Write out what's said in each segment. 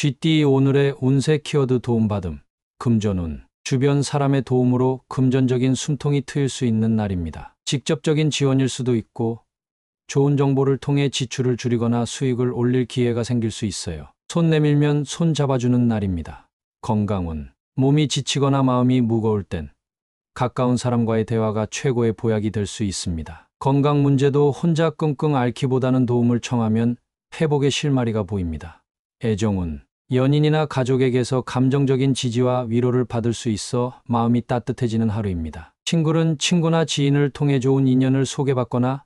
GT 오늘의 운세 키워드 도움받음. 금전운. 주변 사람의 도움으로 금전적인 숨통이 트일 수 있는 날입니다. 직접적인 지원일 수도 있고 좋은 정보를 통해 지출을 줄이거나 수익을 올릴 기회가 생길 수 있어요. 손 내밀면 손 잡아주는 날입니다. 건강운. 몸이 지치거나 마음이 무거울 땐 가까운 사람과의 대화가 최고의 보약이 될 수 있습니다. 건강 문제도 혼자 끙끙 앓기보다는 도움을 청하면 회복의 실마리가 보입니다. 애정운. 연인이나 가족에게서 감정적인 지지와 위로를 받을 수 있어 마음이 따뜻해지는 하루입니다. 친구는 친구나 지인을 통해 좋은 인연을 소개받거나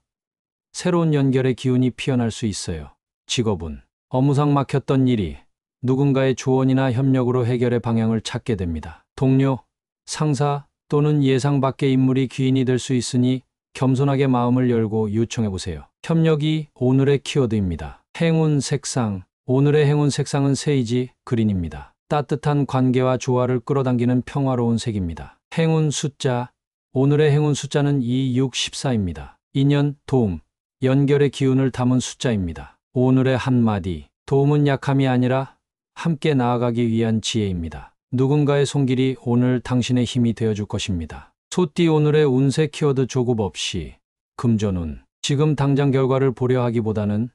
새로운 연결의 기운이 피어날 수 있어요. 직업운. 업무상 막혔던 일이 누군가의 조언이나 협력으로 해결의 방향을 찾게 됩니다. 동료, 상사 또는 예상 밖의 인물이 귀인이 될 수 있으니 겸손하게 마음을 열고 요청해보세요. 협력이 오늘의 키워드입니다. 행운 색상. 오늘의 행운 색상은 세이지 그린입니다. 따뜻한 관계와 조화를 끌어당기는 평화로운 색입니다. 행운 숫자. 오늘의 행운 숫자는 2, 6, 14입니다. 인연, 도움, 연결의 기운을 담은 숫자입니다. 오늘의 한마디. 도움은 약함이 아니라 함께 나아가기 위한 지혜입니다. 누군가의 손길이 오늘 당신의 힘이 되어줄 것입니다. 소띠 오늘의 운세 키워드 조급 없이. 금전운. 지금 당장 결과를 보려 하기보다는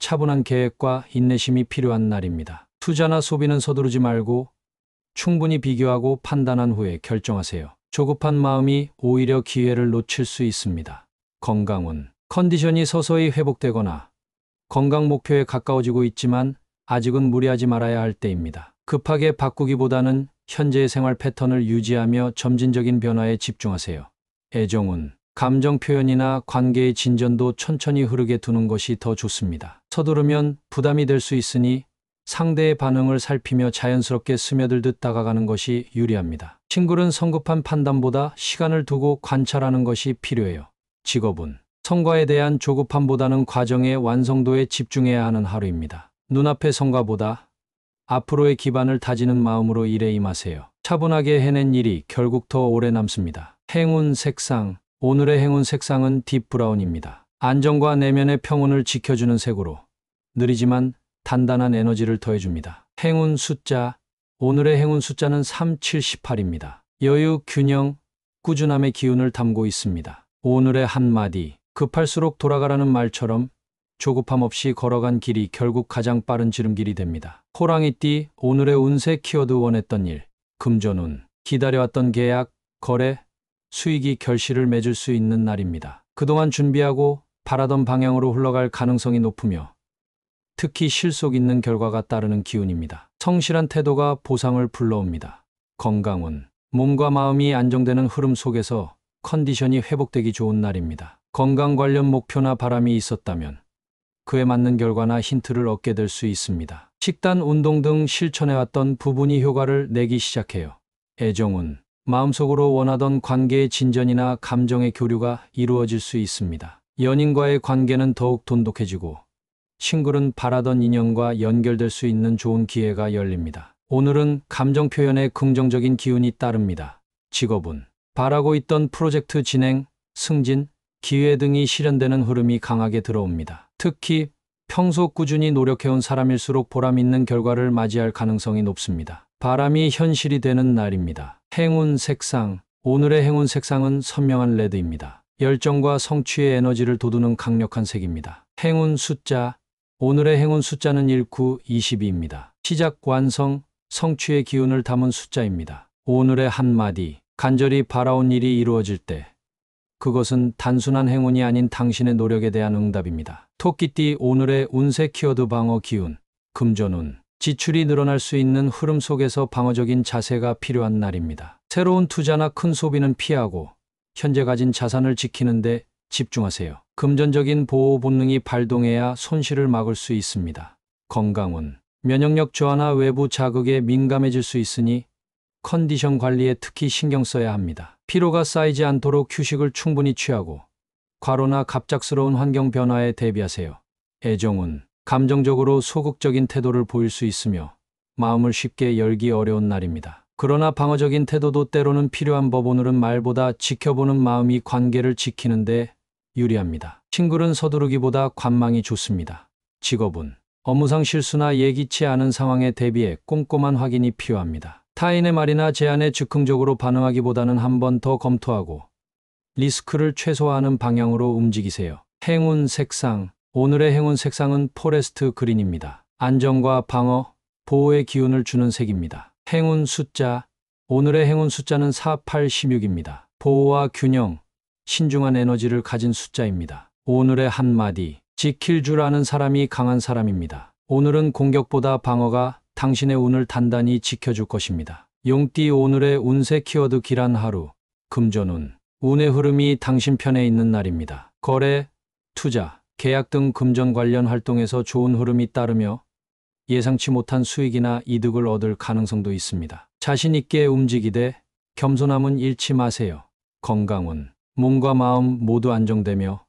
차분한 계획과 인내심이 필요한 날입니다. 투자나 소비는 서두르지 말고 충분히 비교하고 판단한 후에 결정하세요. 조급한 마음이 오히려 기회를 놓칠 수 있습니다. 건강운. 컨디션이 서서히 회복되거나 건강 목표에 가까워지고 있지만 아직은 무리하지 말아야 할 때입니다. 급하게 바꾸기보다는 현재의 생활 패턴을 유지하며 점진적인 변화에 집중하세요. 애정운. 감정 표현이나 관계의 진전도 천천히 흐르게 두는 것이 더 좋습니다. 서두르면 부담이 될 수 있으니 상대의 반응을 살피며 자연스럽게 스며들듯 다가가는 것이 유리합니다. 친구는 성급한 판단보다 시간을 두고 관찰하는 것이 필요해요. 직업운. 성과에 대한 조급함보다는 과정의 완성도에 집중해야 하는 하루입니다. 눈앞의 성과보다 앞으로의 기반을 다지는 마음으로 일에 임하세요. 차분하게 해낸 일이 결국 더 오래 남습니다. 행운 색상. 오늘의 행운 색상은 딥 브라운입니다. 안정과 내면의 평온을 지켜주는 색으로 느리지만 단단한 에너지를 더해줍니다. 행운 숫자. 오늘의 행운 숫자는 3, 7, 18입니다. 여유, 균형, 꾸준함의 기운을 담고 있습니다. 오늘의 한마디. 급할수록 돌아가라는 말처럼 조급함 없이 걸어간 길이 결국 가장 빠른 지름길이 됩니다. 호랑이띠. 오늘의 운세 키워드 원했던 일. 금전운. 기다려왔던 계약, 거래, 수익이 결실을 맺을 수 있는 날입니다. 그동안 준비하고 바라던 방향으로 흘러갈 가능성이 높으며 특히 실속 있는 결과가 따르는 기운입니다. 성실한 태도가 보상을 불러옵니다. 건강운. 몸과 마음이 안정되는 흐름 속에서 컨디션이 회복되기 좋은 날입니다. 건강 관련 목표나 바람이 있었다면 그에 맞는 결과나 힌트를 얻게 될 수 있습니다. 식단, 운동 등 실천해왔던 부분이 효과를 내기 시작해요. 애정운. 마음속으로 원하던 관계의 진전이나 감정의 교류가 이루어질 수 있습니다. 연인과의 관계는 더욱 돈독해지고 친구는 바라던 인연과 연결될 수 있는 좋은 기회가 열립니다. 오늘은 감정 표현에 긍정적인 기운이 따릅니다. 직업운. 바라고 있던 프로젝트 진행, 승진, 기회 등이 실현되는 흐름이 강하게 들어옵니다. 특히 평소 꾸준히 노력해온 사람일수록 보람 있는 결과를 맞이할 가능성이 높습니다. 바람이 현실이 되는 날입니다. 행운 색상. 오늘의 행운 색상은 선명한 레드입니다. 열정과 성취의 에너지를 돋우는 강력한 색입니다. 행운 숫자. 오늘의 행운 숫자는 1, 9, 22입니다. 시작, 완성, 성취의 기운을 담은 숫자입니다. 오늘의 한마디. 간절히 바라온 일이 이루어질 때 그것은 단순한 행운이 아닌 당신의 노력에 대한 응답입니다. 토끼띠. 오늘의 운세 키워드 방어 기운. 금전운. 지출이 늘어날 수 있는 흐름 속에서 방어적인 자세가 필요한 날입니다. 새로운 투자나 큰 소비는 피하고 현재 가진 자산을 지키는 데 집중하세요. 금전적인 보호 본능이 발동해야 손실을 막을 수 있습니다. 건강운. 면역력 저하나 외부 자극에 민감해질 수 있으니 컨디션 관리에 특히 신경 써야 합니다. 피로가 쌓이지 않도록 휴식을 충분히 취하고 과로나 갑작스러운 환경 변화에 대비하세요. 애정운. 감정적으로 소극적인 태도를 보일 수 있으며 마음을 쉽게 열기 어려운 날입니다. 그러나 방어적인 태도도 때로는 필요한 법. 오늘은 말보다 지켜보는 마음이 관계를 지키는 데 유리합니다. 친구는 서두르기보다 관망이 좋습니다. 직업운. 업무상 실수나 예기치 않은 상황에 대비해 꼼꼼한 확인이 필요합니다. 타인의 말이나 제안에 즉흥적으로 반응하기보다는 한 번 더 검토하고 리스크를 최소화하는 방향으로 움직이세요. 행운 색상. 오늘의 행운 색상은 포레스트 그린입니다. 안정과 방어, 보호의 기운을 주는 색입니다. 행운 숫자. 오늘의 행운 숫자는 4, 8, 16입니다. 보호와 균형, 신중한 에너지를 가진 숫자입니다. 오늘의 한마디. 지킬 줄 아는 사람이 강한 사람입니다. 오늘은 공격보다 방어가 당신의 운을 단단히 지켜줄 것입니다. 용띠. 오늘의 운세 키워드 길한 하루. 금전운. 운의 흐름이 당신 편에 있는 날입니다. 거래, 투자, 계약 등 금전 관련 활동에서 좋은 흐름이 따르며 예상치 못한 수익이나 이득을 얻을 가능성도 있습니다. 자신 있게 움직이되 겸손함은 잃지 마세요. 건강운. 몸과 마음 모두 안정되며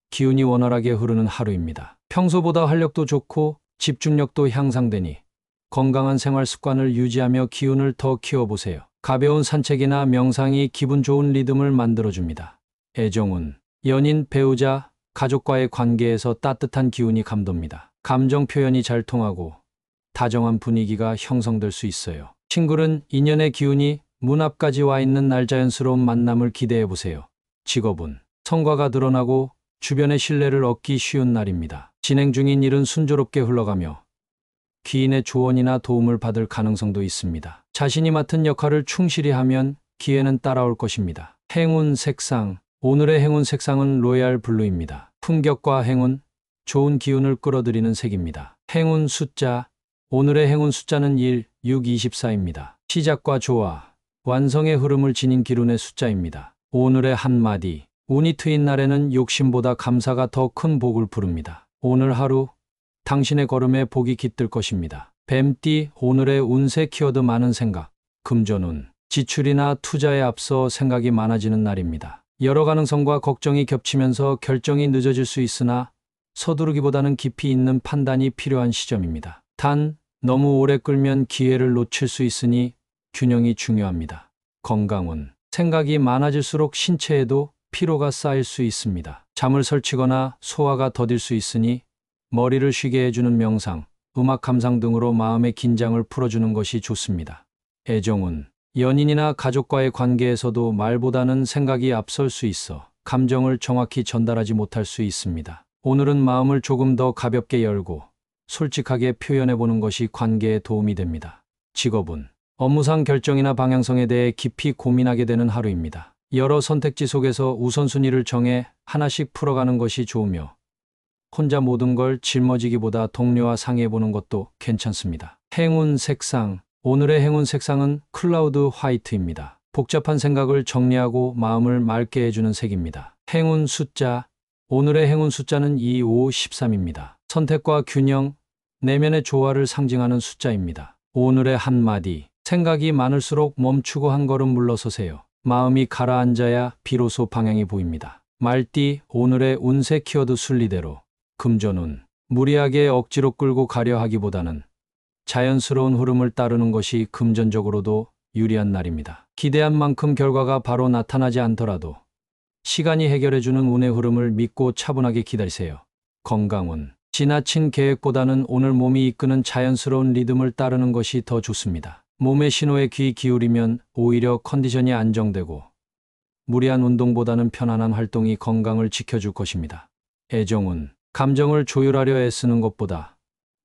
기운이 원활하게 흐르는 하루입니다. 평소보다 활력도 좋고 집중력도 향상되니 건강한 생활 습관을 유지하며 기운을 더 키워보세요. 가벼운 산책이나 명상이 기분 좋은 리듬을 만들어줍니다. 애정운. 연인, 배우자, 가족과의 관계에서 따뜻한 기운이 감돕니다. 감정 표현이 잘 통하고 다정한 분위기가 형성될 수 있어요. 친구는 인연의 기운이 문 앞까지 와 있는 날 자연스러운 만남을 기대해보세요. 직업운. 성과가 드러나고 주변의 신뢰를 얻기 쉬운 날입니다. 진행 중인 일은 순조롭게 흘러가며 귀인의 조언이나 도움을 받을 가능성도 있습니다. 자신이 맡은 역할을 충실히 하면 기회는 따라올 것입니다. 행운 색상. 오늘의 행운 색상은 로얄 블루입니다. 품격과 행운, 좋은 기운을 끌어들이는 색입니다. 행운 숫자. 오늘의 행운 숫자는 1, 6, 24입니다. 시작과 조화, 완성의 흐름을 지닌 기운의 숫자입니다. 오늘의 한마디. 운이 트인 날에는 욕심보다 감사가 더 큰 복을 부릅니다. 오늘 하루 당신의 걸음에 복이 깃들 것입니다. 뱀띠. 오늘의 운세 키워드 많은 생각. 금전운. 지출이나 투자에 앞서 생각이 많아지는 날입니다. 여러 가능성과 걱정이 겹치면서 결정이 늦어질 수 있으나 서두르기보다는 깊이 있는 판단이 필요한 시점입니다. 단, 너무 오래 끌면 기회를 놓칠 수 있으니 균형이 중요합니다. 건강운. 생각이 많아질수록 신체에도 피로가 쌓일 수 있습니다. 잠을 설치거나 소화가 더딜 수 있으니 머리를 쉬게 해주는 명상, 음악 감상 등으로 마음의 긴장을 풀어주는 것이 좋습니다. 애정운. 연인이나 가족과의 관계에서도 말보다는 생각이 앞설 수 있어 감정을 정확히 전달하지 못할 수 있습니다. 오늘은 마음을 조금 더 가볍게 열고 솔직하게 표현해보는 것이 관계에 도움이 됩니다. 직업운. 업무상 결정이나 방향성에 대해 깊이 고민하게 되는 하루입니다. 여러 선택지 속에서 우선순위를 정해 하나씩 풀어가는 것이 좋으며 혼자 모든 걸 짊어지기보다 동료와 상의해보는 것도 괜찮습니다. 행운 색상. 오늘의 행운 색상은 클라우드 화이트입니다. 복잡한 생각을 정리하고 마음을 맑게 해주는 색입니다. 행운 숫자. 오늘의 행운 숫자는 2, 5, 13입니다. 선택과 균형, 내면의 조화를 상징하는 숫자입니다. 오늘의 한마디. 생각이 많을수록 멈추고 한 걸음 물러서세요. 마음이 가라앉아야 비로소 방향이 보입니다. 말띠. 오늘의 운세 키워드 순리대로. 금전운. 무리하게 억지로 끌고 가려 하기보다는 자연스러운 흐름을 따르는 것이 금전적으로도 유리한 날입니다. 기대한 만큼 결과가 바로 나타나지 않더라도 시간이 해결해주는 운의 흐름을 믿고 차분하게 기다리세요. 건강운. 지나친 계획보다는 오늘 몸이 이끄는 자연스러운 리듬을 따르는 것이 더 좋습니다. 몸의 신호에 귀 기울이면 오히려 컨디션이 안정되고 무리한 운동보다는 편안한 활동이 건강을 지켜줄 것입니다. 애정운. 감정을 조율하려 애쓰는 것보다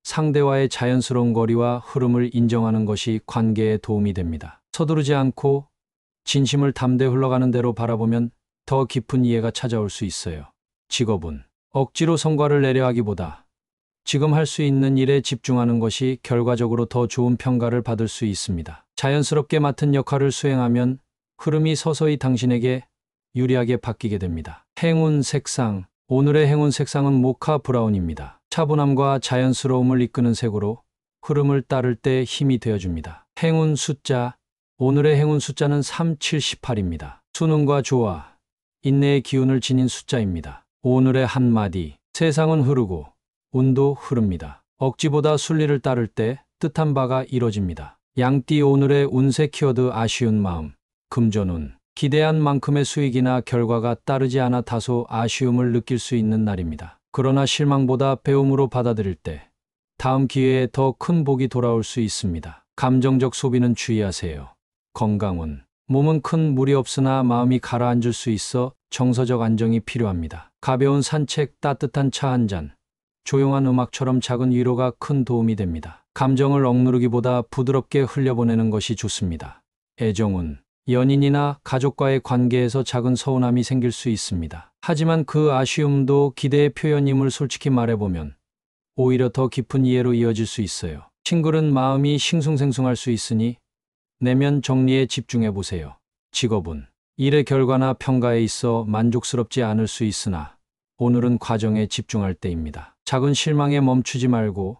상대와의 자연스러운 거리와 흐름을 인정하는 것이 관계에 도움이 됩니다. 서두르지 않고 진심을 담대 흘러가는 대로 바라보면 더 깊은 이해가 찾아올 수 있어요. 직업운. 억지로 성과를 내려 하기보다 지금 할 수 있는 일에 집중하는 것이 결과적으로 더 좋은 평가를 받을 수 있습니다. 자연스럽게 맡은 역할을 수행하면 흐름이 서서히 당신에게 유리하게 바뀌게 됩니다. 행운 색상. 오늘의 행운 색상은 모카 브라운입니다. 차분함과 자연스러움을 이끄는 색으로 흐름을 따를 때 힘이 되어줍니다. 행운 숫자. 오늘의 행운 숫자는 3, 7, 18입니다. 수능과 조화, 인내의 기운을 지닌 숫자입니다. 오늘의 한마디. 세상은 흐르고 운도 흐릅니다. 억지보다 순리를 따를 때 뜻한 바가 이뤄집니다. 양띠. 오늘의 운세 키워드 아쉬운 마음. 금전운. 기대한 만큼의 수익이나 결과가 따르지 않아 다소 아쉬움을 느낄 수 있는 날입니다. 그러나 실망보다 배움으로 받아들일 때 다음 기회에 더 큰 복이 돌아올 수 있습니다. 감정적 소비는 주의하세요. 건강운. 몸은 큰 무리 없으나 마음이 가라앉을 수 있어 정서적 안정이 필요합니다. 가벼운 산책, 따뜻한 차 한 잔, 조용한 음악처럼 작은 위로가 큰 도움이 됩니다. 감정을 억누르기보다 부드럽게 흘려보내는 것이 좋습니다. 애정운. 연인이나 가족과의 관계에서 작은 서운함이 생길 수 있습니다. 하지만 그 아쉬움도 기대의 표현임을 솔직히 말해보면 오히려 더 깊은 이해로 이어질 수 있어요. 싱글은 마음이 싱숭생숭할 수 있으니 내면 정리에 집중해 보세요. 직업은 일의 결과나 평가에 있어 만족스럽지 않을 수 있으나 오늘은 과정에 집중할 때입니다. 작은 실망에 멈추지 말고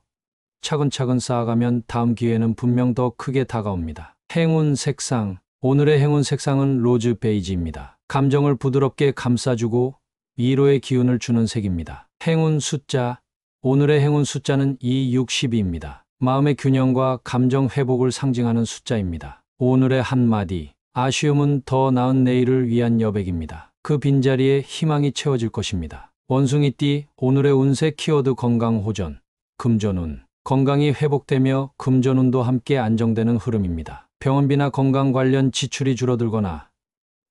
차근차근 쌓아가면 다음 기회는 분명 더 크게 다가옵니다. 행운 색상. 오늘의 행운 색상은 로즈 베이지입니다. 감정을 부드럽게 감싸주고 위로의 기운을 주는 색입니다. 행운 숫자. 오늘의 행운 숫자는 262입니다. 마음의 균형과 감정 회복을 상징하는 숫자입니다. 오늘의 한마디. 아쉬움은 더 나은 내일을 위한 여백입니다. 그 빈자리에 희망이 채워질 것입니다. 원숭이띠. 오늘의 운세 키워드 건강 호전. 금전운. 건강이 회복되며 금전운도 함께 안정되는 흐름입니다. 병원비나 건강 관련 지출이 줄어들거나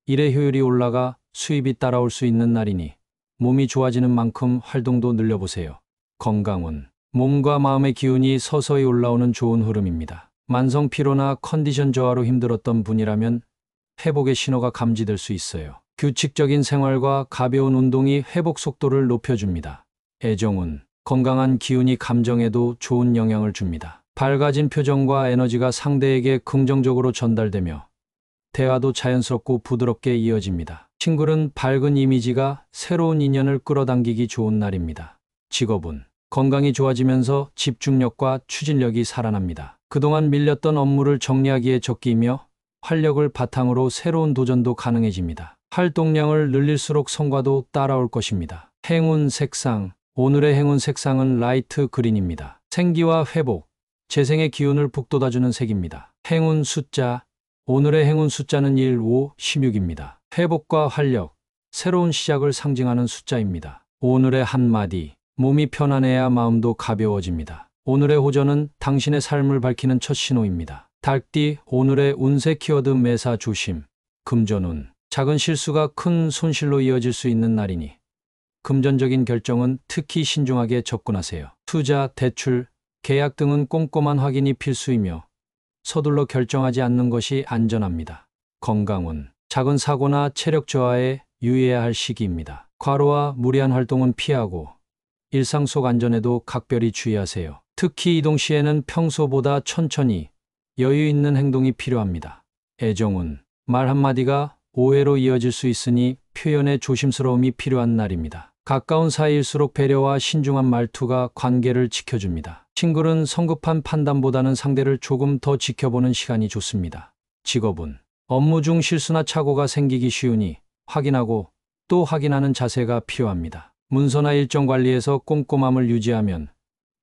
일의 효율이 올라가 수입이 따라올 수 있는 날이니 몸이 좋아지는 만큼 활동도 늘려보세요. 건강운. 몸과 마음의 기운이 서서히 올라오는 좋은 흐름입니다. 만성 피로나 컨디션 저하로 힘들었던 분이라면 회복의 신호가 감지될 수 있어요. 규칙적인 생활과 가벼운 운동이 회복 속도를 높여줍니다. 애정운. 건강한 기운이 감정에도 좋은 영향을 줍니다. 밝아진 표정과 에너지가 상대에게 긍정적으로 전달되며 대화도 자연스럽고 부드럽게 이어집니다. 친구는 밝은 이미지가 새로운 인연을 끌어당기기 좋은 날입니다. 직업은 건강이 좋아지면서 집중력과 추진력이 살아납니다. 그동안 밀렸던 업무를 정리하기에 적기이며 활력을 바탕으로 새로운 도전도 가능해집니다. 활동량을 늘릴수록 성과도 따라올 것입니다. 행운 색상. 오늘의 행운 색상은 라이트 그린입니다. 생기와 회복, 재생의 기운을 북돋아주는 색입니다. 행운 숫자. 오늘의 행운 숫자는 1, 5, 16입니다. 회복과 활력, 새로운 시작을 상징하는 숫자입니다. 오늘의 한마디. 몸이 편안해야 마음도 가벼워집니다. 오늘의 호전은 당신의 삶을 밝히는 첫 신호입니다. 닭띠. 오늘의 운세 키워드 매사 조심. 금전운. 작은 실수가 큰 손실로 이어질 수 있는 날이니 금전적인 결정은 특히 신중하게 접근하세요. 투자, 대출, 계약 등은 꼼꼼한 확인이 필수이며 서둘러 결정하지 않는 것이 안전합니다. 건강운. 작은 사고나 체력 저하에 유의해야 할 시기입니다. 과로와 무리한 활동은 피하고 일상 속 안전에도 각별히 주의하세요. 특히 이동 시에는 평소보다 천천히 여유 있는 행동이 필요합니다. 애정운. 말 한마디가 오해로 이어질 수 있으니 표현에 조심스러움이 필요한 날입니다. 가까운 사이일수록 배려와 신중한 말투가 관계를 지켜줍니다. 친구는 성급한 판단보다는 상대를 조금 더 지켜보는 시간이 좋습니다. 직업은 업무 중 실수나 착오가 생기기 쉬우니 확인하고 또 확인하는 자세가 필요합니다. 문서나 일정 관리에서 꼼꼼함을 유지하면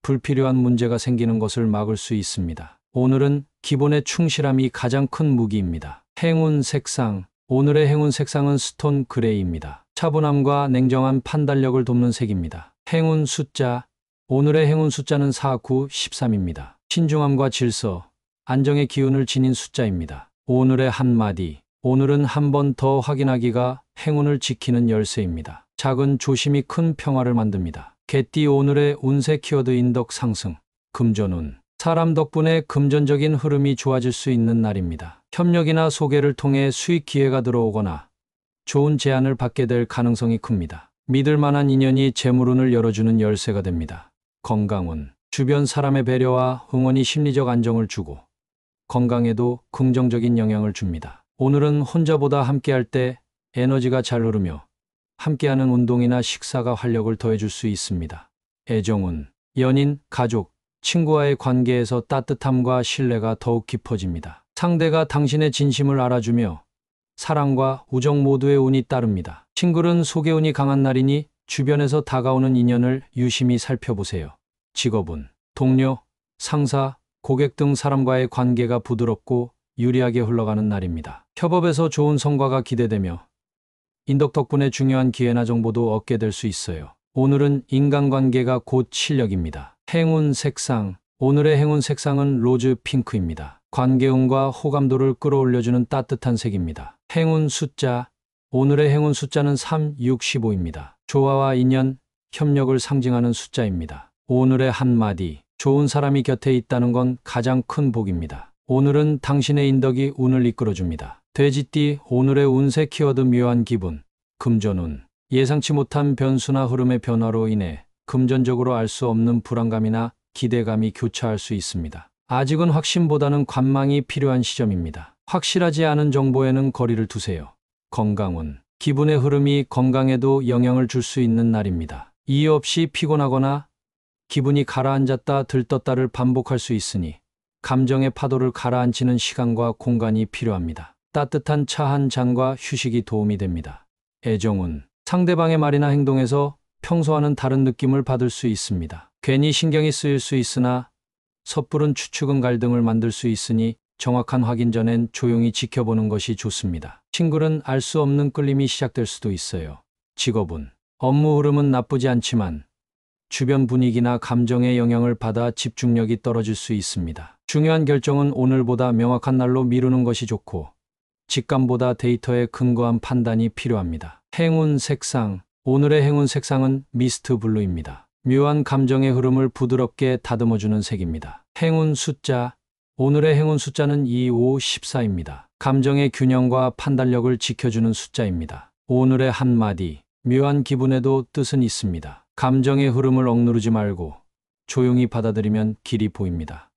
불필요한 문제가 생기는 것을 막을 수 있습니다. 오늘은 기본에 충실함이 가장 큰 무기입니다. 행운 색상. 오늘의 행운 색상은 스톤 그레이입니다. 차분함과 냉정한 판단력을 돕는 색입니다. 행운 숫자. 오늘의 행운 숫자는 4, 9, 13입니다. 신중함과 질서, 안정의 기운을 지닌 숫자입니다. 오늘의 한마디. 오늘은 한 번 더 확인하기가 행운을 지키는 열쇠입니다. 작은 조심이 큰 평화를 만듭니다. 개띠. 오늘의 운세 키워드 인덕 상승. 금전운. 사람 덕분에 금전적인 흐름이 좋아질 수 있는 날입니다. 협력이나 소개를 통해 수익 기회가 들어오거나 좋은 제안을 받게 될 가능성이 큽니다. 믿을 만한 인연이 재물운을 열어주는 열쇠가 됩니다. 건강운. 주변 사람의 배려와 응원이 심리적 안정을 주고 건강에도 긍정적인 영향을 줍니다. 오늘은 혼자보다 함께할 때 에너지가 잘 흐르며 함께하는 운동이나 식사가 활력을 더해줄 수 있습니다. 애정운. 연인, 가족, 친구와의 관계에서 따뜻함과 신뢰가 더욱 깊어집니다. 상대가 당신의 진심을 알아주며 사랑과 우정 모두의 운이 따릅니다. 친구는 소개운이 강한 날이니 주변에서 다가오는 인연을 유심히 살펴보세요. 직업운. 동료, 상사, 고객 등 사람과의 관계가 부드럽고 유리하게 흘러가는 날입니다. 협업에서 좋은 성과가 기대되며 인덕 덕분에 중요한 기회나 정보도 얻게 될 수 있어요. 오늘은 인간관계가 곧 실력입니다. 행운 색상. 오늘의 행운 색상은 로즈 핑크입니다. 관계운과 호감도를 끌어올려주는 따뜻한 색입니다. 행운 숫자. 오늘의 행운 숫자는 3, 6, 15입니다. 조화와 인연, 협력을 상징하는 숫자입니다. 오늘의 한마디. 좋은 사람이 곁에 있다는 건 가장 큰 복입니다. 오늘은 당신의 인덕이 운을 이끌어줍니다. 돼지띠. 오늘의 운세 키워드 묘한 기분. 금전운. 예상치 못한 변수나 흐름의 변화로 인해 금전적으로 알 수 없는 불안감이나 기대감이 교차할 수 있습니다. 아직은 확신보다는 관망이 필요한 시점입니다. 확실하지 않은 정보에는 거리를 두세요. 건강운. 기분의 흐름이 건강에도 영향을 줄 수 있는 날입니다. 이유 없이 피곤하거나 기분이 가라앉았다 들떴다를 반복할 수 있으니 감정의 파도를 가라앉히는 시간과 공간이 필요합니다. 따뜻한 차 한 잔과 휴식이 도움이 됩니다. 애정운. 상대방의 말이나 행동에서 평소와는 다른 느낌을 받을 수 있습니다. 괜히 신경이 쓰일 수 있으나 섣부른 추측은 갈등을 만들 수 있으니 정확한 확인 전엔 조용히 지켜보는 것이 좋습니다. 친구는 알 수 없는 끌림이 시작될 수도 있어요. 직업운. 업무 흐름은 나쁘지 않지만 주변 분위기나 감정의 영향을 받아 집중력이 떨어질 수 있습니다. 중요한 결정은 오늘보다 명확한 날로 미루는 것이 좋고 직감보다 데이터에 근거한 판단이 필요합니다. 행운 색상. 오늘의 행운 색상은 미스트 블루입니다. 묘한 감정의 흐름을 부드럽게 다듬어주는 색입니다. 행운 숫자. 오늘의 행운 숫자는 2, 5, 14입니다. 감정의 균형과 판단력을 지켜주는 숫자입니다. 오늘의 한마디. 묘한 기분에도 뜻은 있습니다. 감정의 흐름을 억누르지 말고 조용히 받아들이면 길이 보입니다.